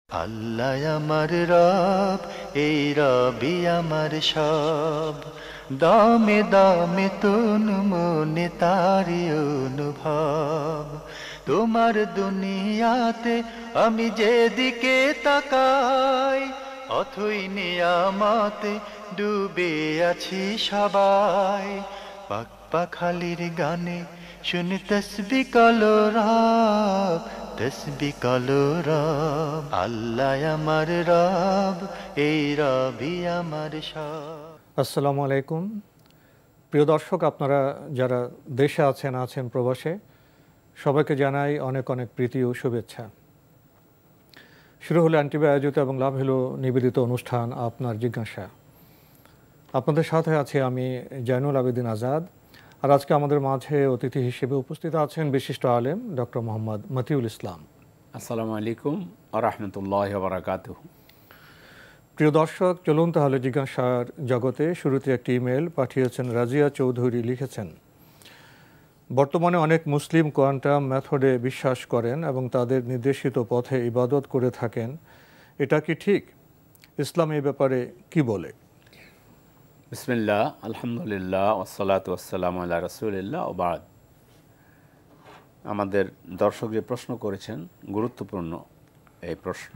আল্লাহ আমার রব, এই রবি আমার সব। দামে দামে তন মনে তারি অনুভব। তোমার দুনিয়াতে আমি যেদিকে তাকাই, অথই নিয়ামতে ডুবে আছি সবাই। পাক পাখালির গানে শুনি তসবি কলো রব, তসবি কলো রব। আল্লাহ আমার রব, এই রবি আমার সব। আসসালামু আলাইকুম। প্রিয় দর্শক, আপনারা যারা দেশে আছেন প্রবাসে, সবাইকে জানাই অনেক অনেক প্রীতি ও শুভেচ্ছা। শুরু হলো এনটিভি আয়োজিত এবং লাভ হলো নিবেদিত অনুষ্ঠান আপনার জিজ্ঞাসা। আপনাদের সাথে আছি আমি জয়নুল আবেদিন আজাদ। আর আজকে আমাদের মাঝে অতিথি হিসেবে উপস্থিত আছেন বিশিষ্ট আলেম ডক্টর মোহাম্মদ মতিউল ইসলাম। আসসালামু আলাইকুম ওয়া রাহমাতুল্লাহি ওয়া বারাকাতুহু। প্রিয় দর্শক, চলুন তাহলে জিজ্ঞাসার জগতে। শুরুতে একটি ইমেল পাঠিয়েছেন রাজিয়া চৌধুরী। লিখেছেন, বর্তমানে অনেক মুসলিম কোয়ান্টাম মেথডে বিশ্বাস করেন এবং তাদের নির্দেশিত পথে ইবাদত করে থাকেন। এটা কি ঠিক? ইসলাম এই ব্যাপারে কি বলে? বিসমিল্লাহ, আলহামদুলিল্লাহ, ওয়াসসালাতু ওয়াসসালামু আলা রাসূলিল্লাহ ওয়া বা'দ। আমাদের দর্শক যে প্রশ্ন করেছেন গুরুত্বপূর্ণ এই প্রশ্ন।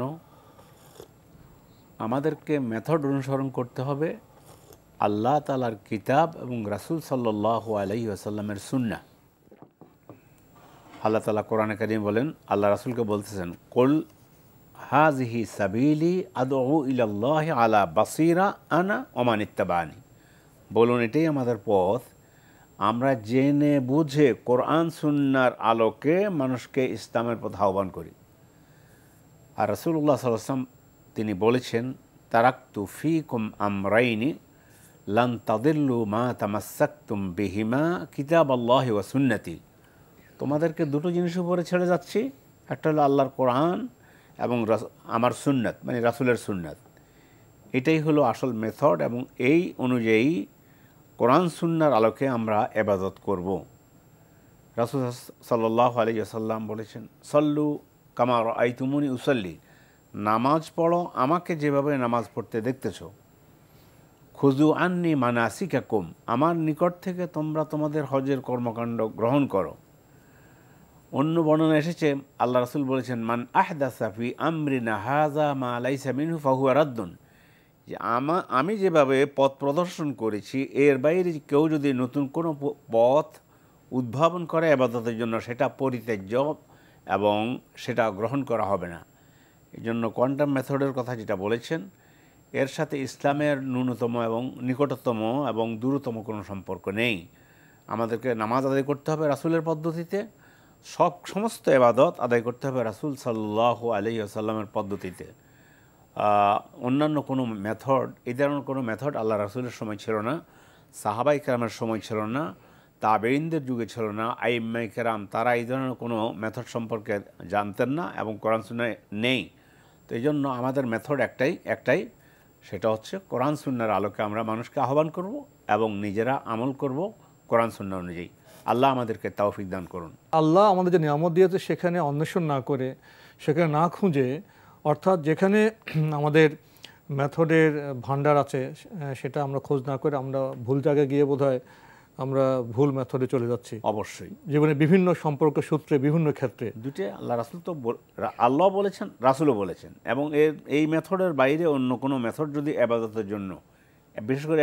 আমাদেরকে মেথড অনুসরণ করতে হবে আল্লাহ তাআলার কিতাব এবং রাসূল সাল্লাল্লাহু আলাইহি ওয়াসাল্লামের সুন্নাহ। আল্লাহ তাআলা কোরআনে কারীম বলেন, আল্লাহ রাসূলকে বলতেছেন, কুল হাযিহি সাবিলি আদউ ইলাল্লাহি আলা বাসীরা আনা ওয়া মান ইত্তাবানি। বলুন, এটাই আমাদের পথ। আমরা জেনে বুঝে কোরআন সুন্নাহর আলোকে মানুষকে ইসলামের পথে আহ্বান করি। আর রাসূলুল্লাহ সাল্লাল্লাহু আলাইহি ওয়াসাল্লাম তিনি বলেছেন, তারাকতু ফীকুম আমরাইনি লান তাদিল্লু মা তামাসসাকতুম বিহিমা কিতাবাল্লাহি ওয়া সুন্নতি। তোমাদেরকে দুটো জিনিস উপরে ছেড়ে যাচ্ছি, একটা হলো আল্লাহর কোরআন এবং আমার সুন্নাত, মানে রাসূলের সুন্নাত। এটাই হলো আসল মেথড এবং এই অনুযায়ী কোরআন সুন্নাহর আলোকে আমরা ইবাদত করব। রাসূল সাল্লাল্লাহু আলাইহি ওয়াসাল্লাম বলেছেন, সল্লু কামা রাআইতুমুনি উসাল্লি। নামাজ পড়ো আমাকে যেভাবে নামাজ পড়তে দেখতেছো। খুযু আন্নী মানাসিকাকুম, আমার নিকট থেকে তোমরা তোমাদের হজের কর্মকাণ্ড গ্রহণ করো। অন্য বর্ণনা এসেছে, আল্লাহ রাসূল বলেছেন, মান আহদাসা ফি আমরিনা হাযা মা লাইসা মিনহু ফাহুয়া রাদ্দুন। যে আমি যেভাবে পথ প্রদর্শন করেছি এর বাইরে কেউ যদি নতুন কোনো পথ উদ্ভাবন করে ইবাদতের জন্য, সেটা পরিত্যাজ্য এবং সেটা গ্রহণ করা হবে না। এই জন্য কোয়ান্টাম মেথডের কথা যেটা বলেছেন, এর সাথে ইসলামের ন্যূনতম এবং নিকটতম এবং দূরতম কোনো সম্পর্ক নেই। আমাদেরকে নামাজ আদায় করতে হবে রাসূলের পদ্ধতিতে, সমস্ত ইবাদত আদায় করতে হবে রাসূল সাল্লাল্লাহু আলাইহি ওয়াসাল্লামের পদ্ধতিতে। অন্যান্য কোনো মেথড, এই ধরনের কোনো মেথড আল্লাহ রাসূলের সময় ছিল না, সাহাবায়ে কেরামের সময় ছিল না, তাবেঈনদের যুগে ছিল না, আইম্মায়ে কেরাম তারা এই ধরনের কোনো মেথড সম্পর্কে জানতেন না এবং কোরআন সুন্নাহয় নেই। তো এই জন্য আমাদের মেথড একটাই, সেটা হচ্ছে কোরআন সুন্নাহর আলোকে আমরা মানুষকে আহ্বান করব এবং নিজেরা আমল করব কোরআন সুন্নাহ অনুযায়ী। আল্লাহ আমাদেরকে তৌফিক দান করুন। আল্লাহ আমাদের যে নিয়ামত দিয়েছে সেখানে অন্বেষণ না করে, সেখানে না খুঁজে, অর্থাৎ যেখানে আমাদের মেথডের ভান্ডার আছে সেটা আমরা খোঁজ না করে আমরা ভুল জায়গায় গিয়ে বোধহয় আমরা ভুল মেথডে চলে যাচ্ছি। অবশ্যই জীবনে বিভিন্ন সম্পর্ক সূত্রে বিভিন্ন ক্ষেত্রে দুটো আল্লাহ রাসূল তো আল্লাহ বলেছেন, রাসূলও বলেছেন, এবং এই মেথডের বাইরে অন্য কোনো মেথড যদি ইবাদতের জন্য, বিশেষ করে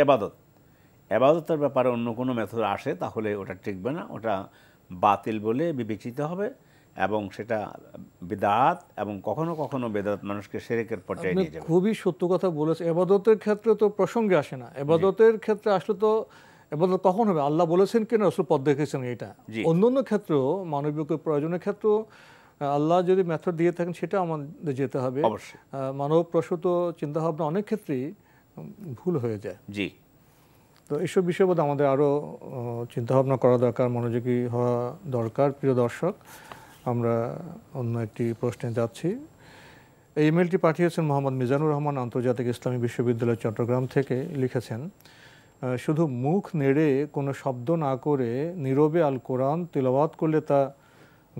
ইবাদতের ব্যাপারে অন্য কোনো মেথড আসে তাহলে ওটা টিকবে না, ওটা বাতিল বলে বিবেচিত হবে এবং সেটা বিদআত, এবং কখনো কখনো বিদআত মানুষকে শিরকের পর্যায়ে নিয়ে যাবে। খুবই সত্য কথা বলেছে। ইবাদতের ক্ষেত্রে তো প্রসঙ্গে আসে না। ইবাদতের ক্ষেত্রে আসলে তো ইবাদত তখন হবে আল্লাহ বলেছেন কিনা, রাসূল পথ দেখিয়েছেন, এটা। অন্যান্য ক্ষেত্রেও, মানবিক প্রয়োজনের ক্ষেত্রেও আল্লাহ যদি মেথড দিয়ে থাকেন সেটা আমাদের যেতে হবে। অবশ্যই মানব প্রসূত চিন্তাভাবনা অনেক ক্ষেত্রেই ভুল হয়ে যায়। জি। তো এইসব বিষয়ে বোধ আমাদের আরও চিন্তাভাবনা করা দরকার, মনোযোগী হওয়া দরকার। প্রিয় দর্শক, আমরা অন্য একটি প্রশ্নে যাচ্ছি। এই ইমেলটি পাঠিয়েছেন মোহাম্মদ মিজানুর রহমান, আন্তর্জাতিক ইসলামী বিশ্ববিদ্যালয়, চট্টগ্রাম থেকে। লিখেছেন, শুধু মুখ নেড়ে কোনো শব্দ না করে নীরবে আল কোরআন তিলাওয়াত করলে তা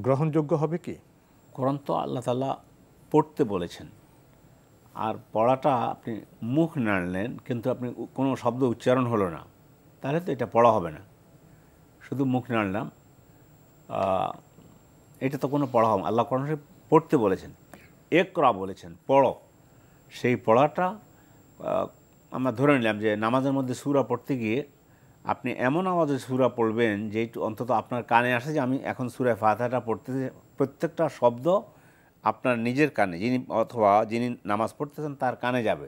গ্রহণযোগ্য হবে কি? কোরআন তো আল্লাহ তাআলা পড়তে বলেছেন, আর পড়াটা আপনি মুখ নাড়লেন কিন্তু আপনি কোনো শব্দ উচ্চারণ হলো না, তাহলে তো এটা পড়া হবে না। শুধু মুখ নাড়লাম, এটা তো কোনো পড়া হবে। আল্লাহ কোরআনে পড়তে বলেছেন, ইকরা বলেছেন, পড়ো। সেই পড়াটা আমরা ধরে নিলাম যে নামাজের মধ্যে সূরা পড়তে গিয়ে আপনি এমন আওয়াজে সূরা পড়বেন যে অন্তত আপনার কানে আসে যে আমি এখন সূরা ফাতিহাটা পড়তেছি, প্রত্যেকটা শব্দ আপনার নিজের কানে, যিনি অথবা যিনি নামাজ পড়তেছেন তার কানে যাবে।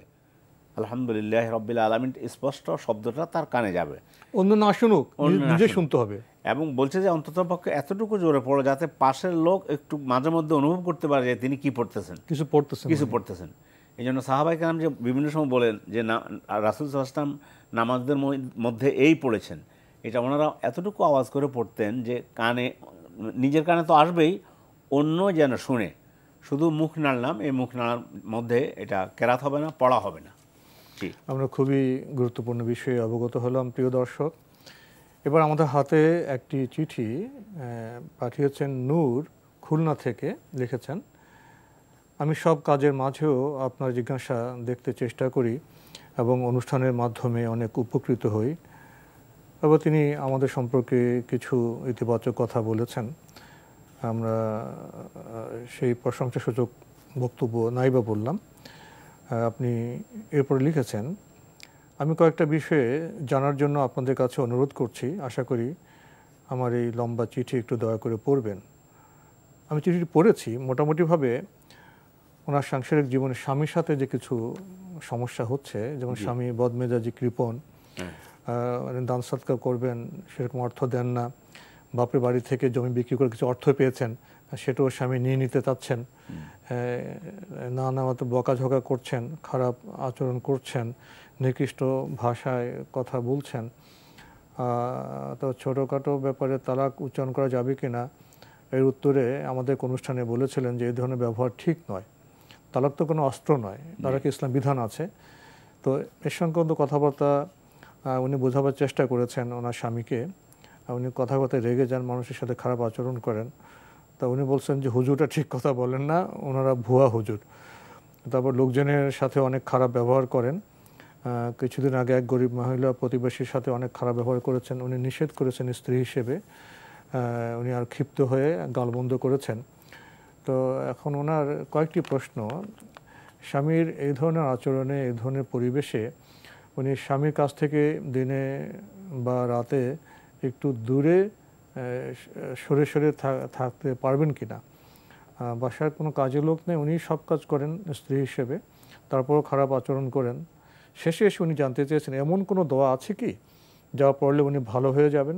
আলহামদুলিল্লাহ রাব্বিল আলামিন, স্পষ্ট শব্দটা তার কানে যাবে, অন্য না শুনুক, নিজে শুনতে হবে। এবং বলছে যে অন্ততপক্ষে এতটুকু জোরে পড়ো যাতে পাশের লোক একটু মাঝে মধ্যে অনুভব করতে পারে যে তিনি কি পড়তেছেন, কিছু পড়তেছেন। এই জন্য সাহাবায়ে কেরাম যে বিভিন্ন সময় বলেন যে না, রাসূল সাল্লাল্লাহু আলাইহি ওয়াসাল্লাম নামাজদের মধ্যে এই পড়েছেন, এটা ওনারা এতটুকু আওয়াজ করে পড়তেন যে কানে, নিজের কানে তো আসবেই, অন্য যেন শুনে। শুধু মুখ নাড়লাম, এই মুখ নাড়ার মধ্যে এটা কেরাত হবে না, পড়া হবে না। আমরা খুবই গুরুত্বপূর্ণ বিষয়ে অবগত হলাম প্রিয় দর্শক। এবার আমাদের হাতে একটি চিঠি পাঠিয়েছেন নূর, খুলনা থেকে লিখেছেন, আমি সব কাজের মাঝেও আপনার জিজ্ঞাসা দেখতে চেষ্টা করি এবং অনুষ্ঠানের মাধ্যমে অনেক উপকৃত হই। এবার তিনি আমাদের সম্পর্কে কিছু ইতিবাচক কথা বলেছেন, আমরা সেই প্রশংসাসূচক বক্তব্য নাইবা বললাম। আপনি এরপরে লিখেছেন, আমি কয়েকটা বিষয়ে জানার জন্য আপনাদের কাছে অনুরোধ করছি, আশা করি আমার এই লম্বা চিঠি একটু দয়া করে পড়বেন। আমি চিঠিটি পড়েছি, মোটামুটিভাবে ওনার সাংসারিক জীবনে স্বামীর সাথে যে কিছু সমস্যা হচ্ছে, যেমন স্বামী বদমেজাজি, কৃপণ, দান সৎকার করবেন সেরকম অর্থ দেন না, বাপের বাড়ি থেকে জমি বিক্রি করে কিছু অর্থ পেয়েছেন সেটাও স্বামী নিয়ে নিতে চাচ্ছেন, না মতো বকাঝকা করছেন, খারাপ আচরণ করছেন, নিকৃষ্ট ভাষায় কথা বলছেন। তো ছোটোখাটো ব্যাপারে তালাক উচ্চারণ করা যাবে কি না, এর উত্তরে আমাদের অনুষ্ঠানে বলেছিলেন যে এই ধরনের ব্যবহার ঠিক নয়, তালাক তো কোনো অস্ত্র নয়, তালাক ইসলাম বিধান আছে। তো এর সংক্রান্ত কথাবার্তা উনি বোঝাবার চেষ্টা করেছেন ওনার স্বামীকে। উনি কথায় রেগে যান, মানুষের সাথে খারাপ আচরণ করেন। তা উনি বলছেন যে হুজুরটা ঠিক কথা বলেন না, ওনারা ভুয়া হুজুর। তারপর লোকজনের সাথে অনেক খারাপ ব্যবহার করেন। কিছুদিন আগে এক গরিব মহিলা প্রতিবেশীর সাথে অনেক খারাপ ব্যবহার করেছেন, উনি নিষেধ করেছেন স্ত্রী হিসেবে। উনি আর ক্ষিপ্ত হয়ে গালবন্ধ করেছেন। তো এখন ওনার কয়েকটি প্রশ্ন, স্বামীর এই ধরনের আচরণে, এই ধরনের পরিবেশে উনি স্বামীর কাছ থেকে দিনে বা রাতে একটু দূরে সরে সরে থাকতে পারবেন কি না? বাসার কোনো কাজের লোক নেই, উনি সব কাজ করেন স্ত্রী হিসেবে, তারপরও খারাপ আচরণ করেন। শেষে এসে উনি জানতে চেয়েছেন এমন কোনো দোয়া আছে কি যা পড়লে উনি ভালো হয়ে যাবেন?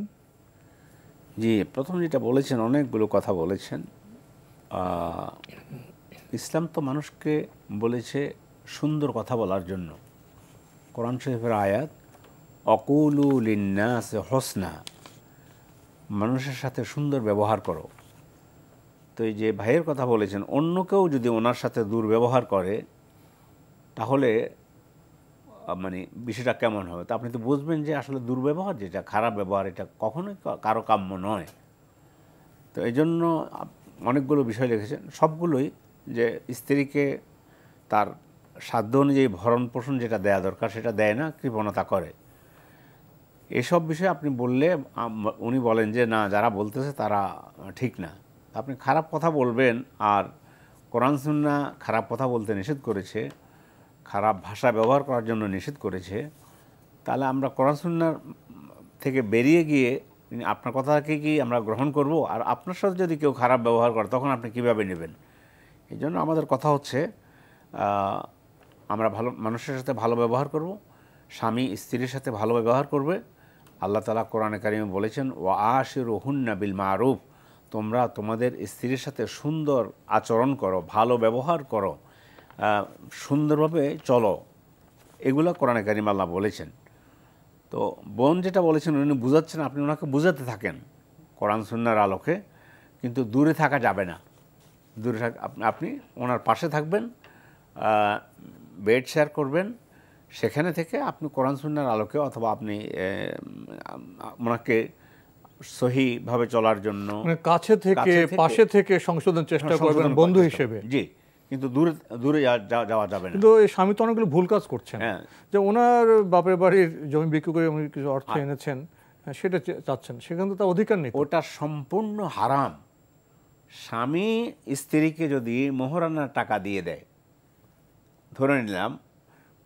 জি, প্রথম যেটা বলেছেন, অনেকগুলো কথা বলেছেন। ইসলাম তো মানুষকে বলেছে সুন্দর কথা বলার জন্য। কোরআন শরীফের আয়াত, অকুলু লিন্নাসি হুসনা, মানুষের সাথে সুন্দর ব্যবহার করো। তো এই যে ভাইয়ের কথা বলেছেন, অন্য কেউ যদি ওনার সাথে দুর্ব্যবহার করে তাহলে মানে বিষয়টা কেমন হবে? তো আপনি তো বুঝবেন যে আসলে দুর্ব্যবহার, যেটা খারাপ ব্যবহার, এটা কখনোই কারো কাম্য নয়। তো এই জন্য অনেকগুলো বিষয় লিখেছেন, সবগুলোই যে স্ত্রীকে তার সাধ্য অনুযায়ী ভরণ পোষণ যেটা দেয়া দরকার সেটা দেয় না, কৃপণতা করে। এসব বিষয়ে আপনি বললে উনি বলেন যে না, যারা বলতেছে তারা ঠিক না। আপনি খারাপ কথা বলবেন, আর কোরআন সুন্নাহ খারাপ কথা বলতে নিষেধ করেছে, খারাপ ভাষা ব্যবহার করার জন্য নিষেধ করেছে, তাহলে আমরা কোরআন সুন্নাহ থেকে বেরিয়ে গিয়ে আপনার কথাকে কি আমরা গ্রহণ করব? আর আপনার সাথে যদি কেউ খারাপ ব্যবহার করে তখন আপনি কীভাবে নেবেন? এই জন্য আমাদের কথা হচ্ছে আমরা ভালো মানুষের সাথে ভালো ব্যবহার করব, স্বামী স্ত্রীর সাথে ভালো ব্যবহার করবে। আল্লাহ তাআলা কোরআনে কারিমে বলেছেন, ওয়া আশিরুহুন্না বিল মারুফ, তোমরা তোমাদের স্ত্রীর সাথে সুন্দর আচরণ করো, ভালো ব্যবহার করো, সুন্দরভাবে চলো। এগুলো কোরআনে কারিমে আল্লাহ বলেছেন। তো বোন যেটা বলেছেন, উনি বুঝাচ্ছেন, আপনি ওনাকে বুঝাতে থাকেন কোরআন সুন্নাহর আলোকে, কিন্তু দূরে থাকা যাবে না। দূরে আপনি ওনার পাশে থাকবেন, বেড শেয়ার করবেন, সেখানে থেকে আপনি কোরআন সুন্নাহর আলোকে অথবা আপনি ওনাকে সহিভাবে চলার জন্য কাছে থেকে পাশে থেকে সংশোধন চেষ্টা করবেন বন্ধু হিসেবে। জি, কিন্তু দূরে দূরে যাওয়া যাবে না। কিন্তু এই স্বামী তো অনেকগুলো ভুল কাজ করছেন, হ্যাঁ, যে ওনার বাপের বাড়ির জমি বিক্রি করে উনি কিছু অর্থ এনেছেন, সেটা চাচ্ছেন, সেখানে তো তার অধিকার নেই। ওটা সম্পূর্ণ হারাম। স্বামী স্ত্রীকে যদি মোহরানার টাকা দিয়ে দেয়, ধরে নিলাম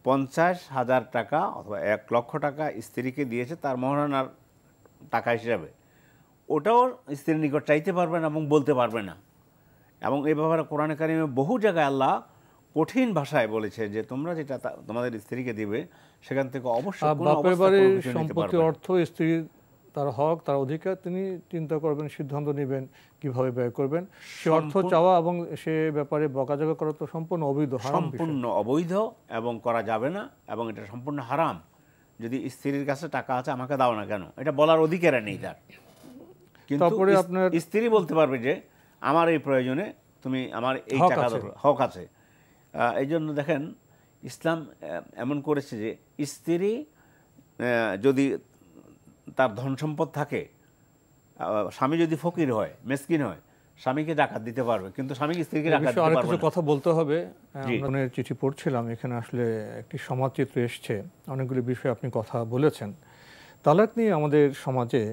50,000 টাকা অথবা 1 লক্ষ টাকা স্ত্রীকে দিয়েছে তার মোহরানার টাকা হিসাবে, ওটাও স্ত্রীর নিকট চাইতে পারবে না এবং বলতে পারবে না। এবং এই ব্যাপারে কোরআনে কারিমে বহু জায়গায় আল্লাহ কঠিন ভাষায় বলেছে যে তোমরা যেটা তোমাদের স্ত্রীকে দিবে সেখান থেকে অবশ্যই কোনো বাপের অবস্থায় বাড়ির কোনো কিছু নিতে সম্পত্তি, পারবে না। অর্থ স্ত্রী তার হক, তার অধিকার, তিনি চিন্তা করবেন, সিদ্ধান্ত নেবেন কিভাবে ব্যয় করবেন। সে অর্থ চাওয়া এবং সে ব্যাপারে বকাঝকা করা তো সম্পূর্ণ অবৈধ, হারাম বিষয়। সম্পূর্ণ অবৈধ এবং করা যাবে না, এবং এটা সম্পূর্ণ হারাম। যদি স্ত্রীর কাছে টাকা আছে আমাকে দাও না কেন, এটা বলার অধিকার নেই তার। কিন্তু তারপরে আপনার স্ত্রী বলতে পারবে যে আমার এই প্রয়োজনে তুমি আমার এই টাকা দাও, হক আছে। এই জন্য দেখেন ইসলাম এমন করেছে যে স্ত্রী যদি তার ধন সম্পদ থাকে, স্বামী যদি ফকির হয়, মেসকিন হয়, স্বামীকে জাকাত দিতে পারবে, কিন্তু স্বামীকে স্ত্রীকে জাকাত দিতে পারবে না। কথা বলতে হবে। আমরা চিঠি পড়ছিলাম, এখানে আসলে একটি সমাজচিত্র এসছে, অনেকগুলি বিষয়ে আপনি কথা বলেছেন। তালাক নিয়ে আমাদের সমাজে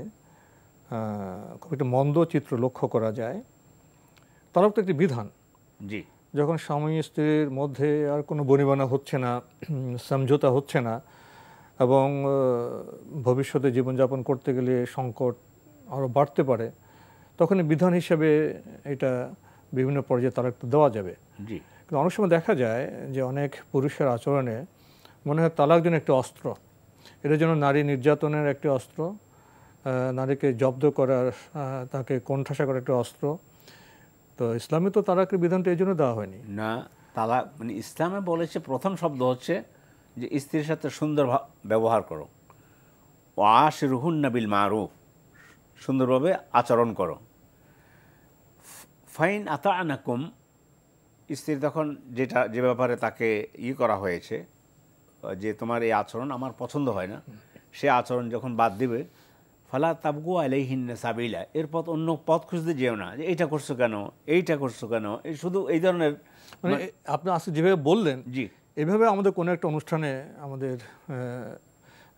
খুব একটা মন্দ চিত্র লক্ষ্য করা যায়। তালাক তো একটি বিধান। জি, যখন স্বামী স্ত্রীর মধ্যে আর কোনো বনিবনা হচ্ছে না, সমঝোতা হচ্ছে না, এবং ভবিষ্যতে জীবনযাপন করতে গেলে সংকট আরও বাড়তে পারে, তখন বিধান হিসেবে এটা বিভিন্ন পর্যায়ে তালাক দেওয়া যাবে। জি। কিন্তু অনেক সময় দেখা যায় যে অনেক পুরুষের আচরণে মনে হয় তালাক যেন একটি অস্ত্র, এটা যেন নারী নির্যাতনের একটি অস্ত্র, নারীকে জব্দ করার, তাকে কোণঠাসা করার একটি অস্ত্র। তো ইসলামে তো তালাকের বিধানটা এই জন্য দেওয়া হয়নি। না, তালাক মানে ইসলামে বলেছে, প্রথম শব্দ হচ্ছে যে স্ত্রীর সাথে সুন্দর ব্যবহার করো, ও আশিরুহুন্না বিল মারুফ, সুন্দরভাবে আচরণ করো। ফাইন আতাআনাকুম, স্ত্রী তখন যে ব্যাপারে তাকে করা হয়েছে যে তোমার এই আচরণ আমার পছন্দ হয় না, সে আচরণ যখন বাদ দিবে, ফালা তাবগু আলাইহিন্না সাবিলা, এরপর অন্য পথ খুঁজতে যেও না, যে এইটা করছো কেন, এইটা করছো কেন, এই শুধু এই ধরনের। মানে আপনি আজকে যেভাবে বললেন, জি, এভাবে আমাদের কোনো একটা অনুষ্ঠানে আমাদের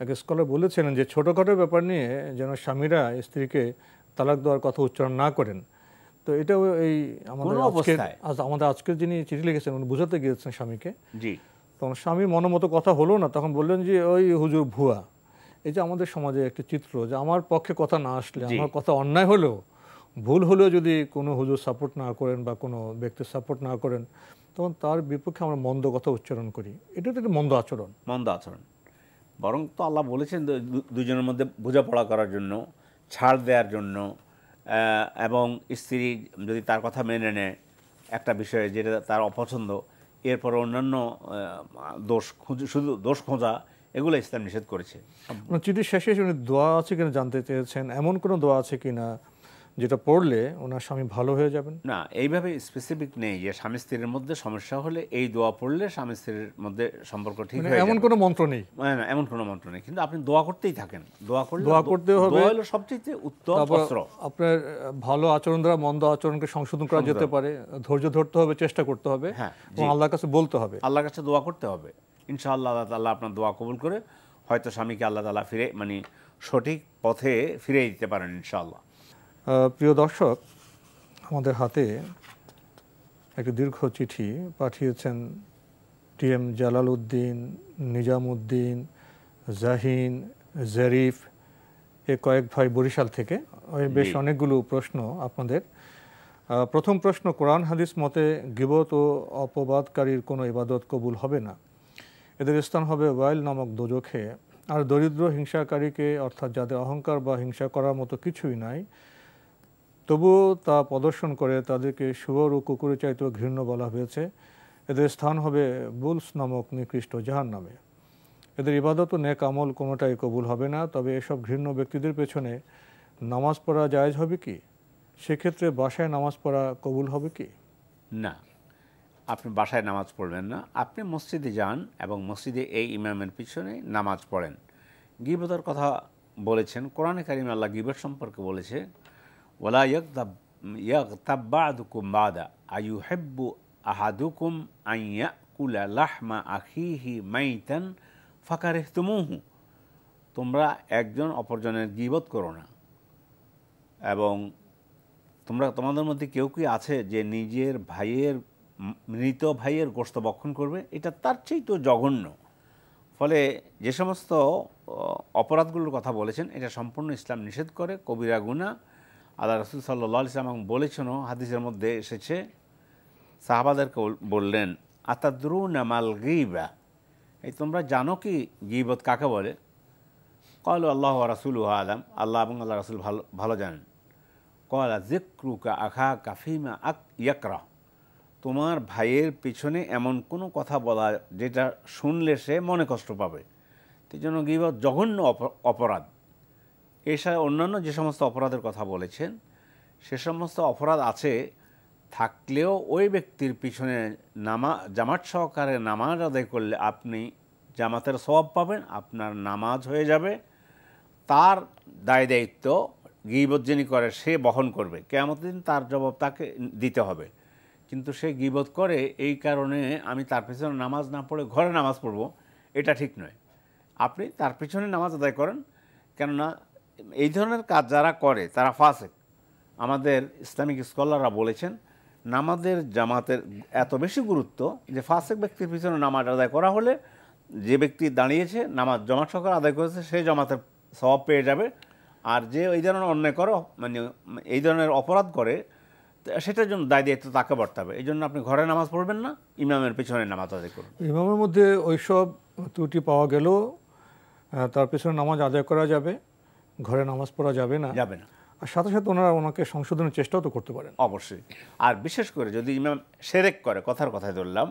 এক স্কলার বলেছিলেন যে ছোটোখাটো ব্যাপার নিয়ে যেন স্বামীরা স্ত্রীকে তালাক দেওয়ার কথা উচ্চারণ না করেন। তো এটাও এই আমাদের আজকের যিনি চিঠি লিখেছেন উনি বুঝাতে গিয়েছেন স্বামীকে। জি। তখন স্বামী মনোমতো কথা হলো না, তখন বললেন যে ওই হুজুর ভুয়া। এই যে আমাদের সমাজে একটি চিত্র, যে আমার পক্ষে কথা না আসলে, আমার কথা অন্যায় হলেও, ভুল হলেও যদি কোনো হুজুর সাপোর্ট না করেন বা কোনো ব্যক্তির সাপোর্ট না করেন, তখন তার বিপক্ষে আমরা মন্দ কথা উচ্চারণ করি। এটা তো একটা মন্দ আচরণ। মন্দ আচরণ। বরং তো আল্লাহ বলেছেন দুজনের মধ্যে বোঝাপড়া করার জন্য, ছাড় দেওয়ার জন্য, এবং স্ত্রী যদি তার কথা মেনে নেয় একটা বিষয়ে যেটা তার অপছন্দ, এরপর অন্যান্য শুধু দোষ খোঁজা, এগুলো ইসলাম নিষেধ করেছে। চিঠির শেষে উনি দোয়া আছে কিনা জানতে চেয়েছেন, এমন কোনো দোয়া আছে কিনা যেটা পড়লে ওনার স্বামী ভালো হয়ে যাবেন? না, এইভাবে স্পেসিফিক নেই যে স্বামী স্ত্রীর মধ্যে সমস্যা হলে এই দোয়া পড়লে স্বামী স্ত্রীর মধ্যে সম্পর্ক ঠিক হয়ে যাবে, এমন কোনো মন্ত্র নেই। না, এমন কোনো মন্ত্র নেই, কিন্তু আপনি দোয়া করতেই থাকেন। দোয়া করতে হবে, দোয়া হলো সবচেয়ে উত্তম অস্ত্র। আপনার ভালো আচরণ দ্বারা মন্দ আচরণকে সংশোধন করা যেতে পারে, ধৈর্য ধরতে হবে, চেষ্টা করতে হবে, এবং আল্লাহর কাছে বলতে হবে, আল্লাহর কাছে দোয়া করতে হবে। ইনশাআল্লাহ আল্লাহ তাআলা আপনার দোয়া কবুল করে হয়তো স্বামীকে আল্লাহ তাআলা সঠিক পথে ফিরে দিতে পারেন ইনশাআল্লাহ। প্রিয় দর্শক, আমাদের হাতে একটি দীর্ঘ চিঠি পাঠিয়েছেন টিএম জালালউদ্দিন, নিজামউদ্দিন, জাহিন, জারিফ, এ কয়েক ভাই বরিশাল থেকে। বেশ অনেকগুলো প্রশ্ন আপনাদের। প্রথম প্রশ্ন, কোরআন হাদিস মতে গীবত ও অপবাদকারীর কোনো ইবাদত কবুল হবে না, এদের স্থান হবে ওয়াইল নামক দোজখে। আর দরিদ্র হিংসাকারীকে, অর্থাৎ যাদের অহংকার বা হিংসা করার মতো কিছুই নাই, তবুও তা প্রদর্শন করে, তাদেরকে শুয়োর ও কুকুরের চাইতেও ঘৃণ্য বলা হয়েছে, এদের স্থান হবে বুলস নামক নিকৃষ্ট জাহান্নামে। এদের ইবাদত ও নেক আমল কোনোটাই কবুল হবে না। তবে এসব ঘৃণ্য ব্যক্তিদের পেছনে নামাজ পড়া জায়েজ হবে কি? সেক্ষেত্রে বাসায় নামাজ পড়া কবুল হবে কি? না, আপনি বাসায় নামাজ পড়বেন না, আপনি মসজিদে যান এবং মসজিদে এই ইমামের পিছনে নামাজ পড়েন। গীবতের কথা বলেছেন কোরআনে কারিমে, আল্লাহ গীবত সম্পর্কে বলেছে, ওয়ালা ইয়াগতাব বা'দুকুম বা'দা আইয়ুহিব্বু আহাদুকুম আন ইয়াকুলা লাহমা আখিহি মাইতান ফাকারিহতুমুহু, তোমরা একজন অপরজনের গীবত করো না। এবং তোমাদের মধ্যে কেউ কি আছে যে নিজের মৃত ভাইয়ের গোশত ভক্ষণ করবে? এটা তার চেয়ে তো জঘন্য। ফলে যে সমস্ত অপরাধগুলোর কথা বলেছেন এটা সম্পূর্ণ ইসলাম নিষেধ করে, কবিরা গুনাহ। আল্লাহ রাসূল সাল্লাল্লাহু আলাইহি ওয়াসাল্লাম বলেছেনও, হাদিসের মধ্যে এসেছে, সাহাবাদেরকে বললেন, আতাদরুনা মাল গীবা, এই তোমরা জানো কি গীবত কাকে বলে? ক্বালু আল্লাহু ওয়া রাসূলুহু আ'লাম, আল্লাহ এবং আল্লাহ রাসূল ভালো জানেন। ক্বালা যিকরুকা আখাকা ফীমা ইয়াকরাহ, তোমার ভাইয়ের পিছনে এমন কোনো কথা বলা যেটা শুনলে সে মনে কষ্ট পাবে। এই জন্য গীবত জঘন্য অপরাধ। এছাড়া অন্যান্য যে সমস্ত অপরাধের কথা বলেছেন সে সমস্ত অপরাধ আছে থাকলেও ওই ব্যক্তির পিছনে জামাত সহকারে নামাজ আদায় করলে আপনি জামাতের সওয়াব পাবেন, আপনার নামাজ হয়ে যাবে, তার দায় দায়িত্ব গীবত যিনি করে সে বহন করবে, কিয়ামতের দিন তার জবাব তাকে দিতে হবে। কিন্তু সে গীবত করে এই কারণে আমি তার পিছনে নামাজ না পড়ে ঘরে নামাজ পড়ব, এটা ঠিক নয়। আপনি তার পিছনে নামাজ আদায় করেন, কেননা এই ধরনের কাজ যারা করে তারা ফাসিক। আমাদের ইসলামিক স্কলাররা বলেছেন নামাজের জামাতের এত বেশি গুরুত্ব যে ফাসিক ব্যক্তির পিছনে নামাজ আদায় করা হলে যে ব্যক্তি দাঁড়িয়েছে নামাজ জামাত সহকারে আদায় করেছে সে জামাতের সওয়াব পেয়ে যাবে, আর যে এই ধরনের অন্যায় করে মানে এই ধরনের অপরাধ করে সেটার জন্য দায় দায়িত্ব তাকে বর্তাবে। এই জন্য আপনি ঘরে নামাজ পড়বেন না, ইমামের পিছনে নামাজ আদায় করুন। ইমামের মধ্যে ওইসব ত্রুটি পাওয়া গেলেও তার পিছনে নামাজ আদায় করা যাবে, ঘরে নামাজ পড়া যাবে না। আর সাথে সাথে ওনাকে সংশোধনের চেষ্টাও তো করতে পারেন অবশ্যই। আর বিশেষ করে যদি ইমাম শিরক করে, কথায় ধরলাম,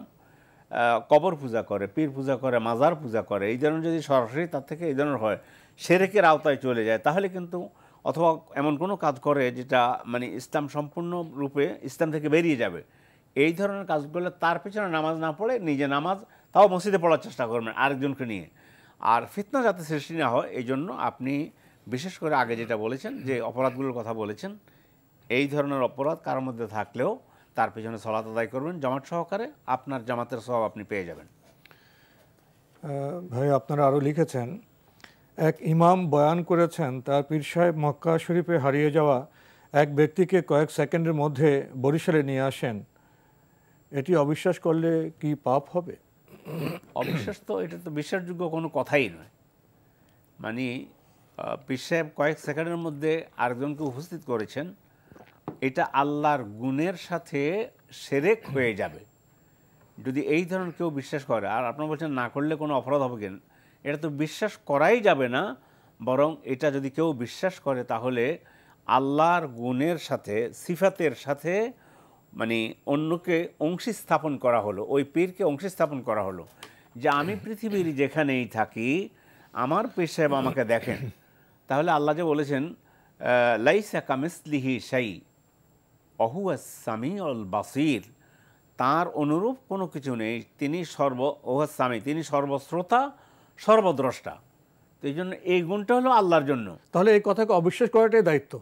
কবর পূজা করে, পীর পূজা করে, মাজার পূজা করে, এই ধরনের যদি সরাসরি তার থেকে এই ধরনের হয়, শিরকের আওতায় চলে যায়, তাহলে কিন্তু অথবা এমন কোনো কাজ করে যেটা মানে ইসলাম সম্পূর্ণ রূপে ইসলাম থেকে বেরিয়ে যাবে, এই ধরনের কাজগুলো তার পিছনে নামাজ না পড়ে নিজে নামাজ তাও মসজিদে পড়ার চেষ্টা করবেন আরেকজনকে নিয়ে। আর ফিতনা যাতে সৃষ্টি না হয় এই জন্য আপনি বিশেষ করে আগে যেটা বলেছেন যে অপরাধগুলোর কথা বলেছেন, এই ধরনের অপরাধ কারোর মধ্যে থাকলেও তার পিছনে সালাত আদায় করবেন জামাত সহকারে, আপনার জামাতের সওয়াব আপনি পেয়ে যাবেন। ভাই আপনারা আরও লিখেছেন, এক ইমাম বয়ান করেছেন তার পীর সাহেব মক্কা শরীফে হারিয়ে যাওয়া এক ব্যক্তিকে কয়েক সেকেন্ডের মধ্যে বরিশালে নিয়ে আসেন, এটি অবিশ্বাস করলে কি পাপ হবে? অবিশ্বাস তো, এটা তো বিশ্বাসযোগ্য কোনো কথাই নয়। মানে পীর সাহেব কয়েক সেকেন্ডের মধ্যে আরেকজনকে উপস্থিত করেছেন, এটা আল্লাহর গুণের সাথে শিরক হয়ে যাবে যদি এই ধরনের কেউ বিশ্বাস করে। আর আপনারা বলছেন না করলে কোনো অপরাধ হবে কেন? এটা তো বিশ্বাস করাই যাবে না, বরং এটা যদি কেউ বিশ্বাস করে তাহলে আল্লাহর গুণের সাথে সিফাতের সাথে মানে অন্যকে অংশী স্থাপন করা হলো, ওই পীরকে অংশী স্থাপন করা হলো যে আমি পৃথিবীর যেখানেই থাকি আমার পীর সাহেব আমাকে দেখেন। তাহলে আল্লাহ যে বলেছেন লাইসা কামিসলিহি শাই অহুয়াস সামিউল বাসির, তার অনুরূপ কোনো কিছু নেই, তিনি ওহাসামি, তিনি সর্বশ্রোতা সর্বদ্রষ্টা। তো এই জন্য এই গুণটা হলো আল্লাহর জন্য। তাহলে এই কথাকে অবিশ্বাস করাটাই দায়িত্ব?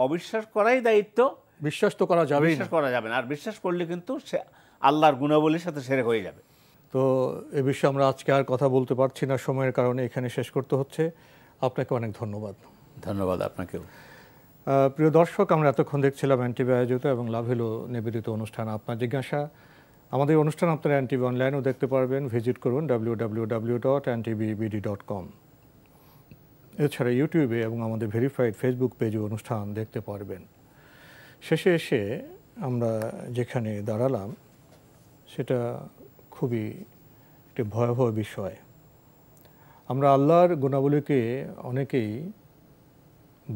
অবিশ্বাস করাই দায়িত্ব, বিশ্বাস তো করা যাবে, বিশ্বাস করা যাবে না। আর বিশ্বাস করলে কিন্তু সে আল্লাহর গুণাবলীর সাথে শিরক হয়ে যাবে। তো এ বিষয়ে আমরা আজকে আর কথা বলতে পারছি না, সময়ের কারণে এখানে শেষ করতে হচ্ছে। আপনাকে অনেক ধন্যবাদ। ধন্যবাদ আপনাকেও। প্রিয় দর্শক, আমরা এতক্ষণ দেখছিলাম এনটিভি আয়োজিত এবং লাভ হলো নিবেদিত অনুষ্ঠান আপনার জিজ্ঞাসা। আমাদের অনুষ্ঠান আপনারা এনটিভি অনলাইনেও দেখতে পারবেন, ভিজিট করুন www.ntvbd.com। এছাড়া ইউটিউবে এবং আমাদের ভেরিফাইড ফেসবুক পেজে অনুষ্ঠান দেখতে পারবেন। শেষে এসে আমরা যেখানে দাঁড়ালাম সেটা খুবই একটি ভয়াবহ বিষয়। আমরা আল্লাহর গুণাবলীকে অনেকেই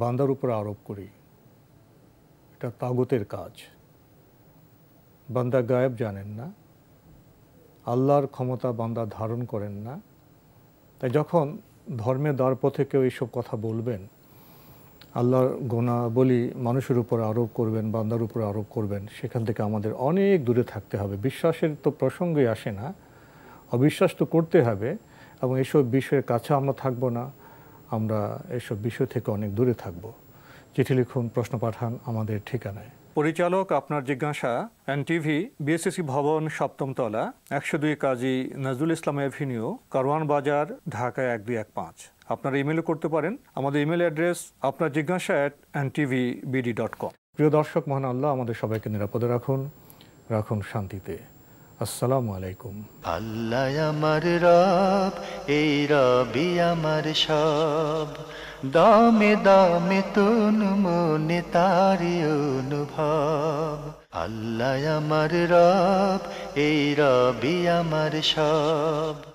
বান্দার উপর আরোপ করি, এটা তাগুতের কাজ। বান্দা গায়েব জানেন না, আল্লাহর ক্ষমতা বান্দা ধারণ করেন না। তাই যখন ধর্মের দ্বারপথে কেউ এইসব কথা বলবেন, আল্লাহর গুণাবলী মানুষের উপর আরোপ করবেন, বান্দার উপর আরোপ করবেন, সেখান থেকে আমাদের অনেক দূরে থাকতে হবে। বিশ্বাসের তো প্রসঙ্গই আসে না, অবিশ্বাস তো করতে হবে এবং এইসব বিষয়ের কাছে আমরা থাকবো না, আমরা এইসব বিষয় থেকে অনেক দূরে থাকব। চিঠি লিখুন, প্রশ্ন পাঠান আমাদের ঠিকানায়। পরিচালক আপনার জিজ্ঞাসা, এনটিভি, বিএসসিসি ভবন, ৭ম তলা, ১০২ কাজী নজরুল ইসলাম এভিনিউ, কারওয়ান বাজার, ঢাকা ১২১৫। আপনারা ইমেলও করতে পারেন। আমাদের ইমেল অ্যাড্রেস আপনার জিজ্ঞাসা @ntvbd.com। প্রিয় দর্শক, মহান আল্লাহ আমাদের সবাইকে নিরাপদে রাখুন, রাখুন শান্তিতে। আসসালামু আলাইকুম। আল্লাহ আমার রব, এই রবি আমার সব, দামে দামে তুন মনে তারি অনুভব। আল্লাহ আমার রব, এই রবি আমার সব।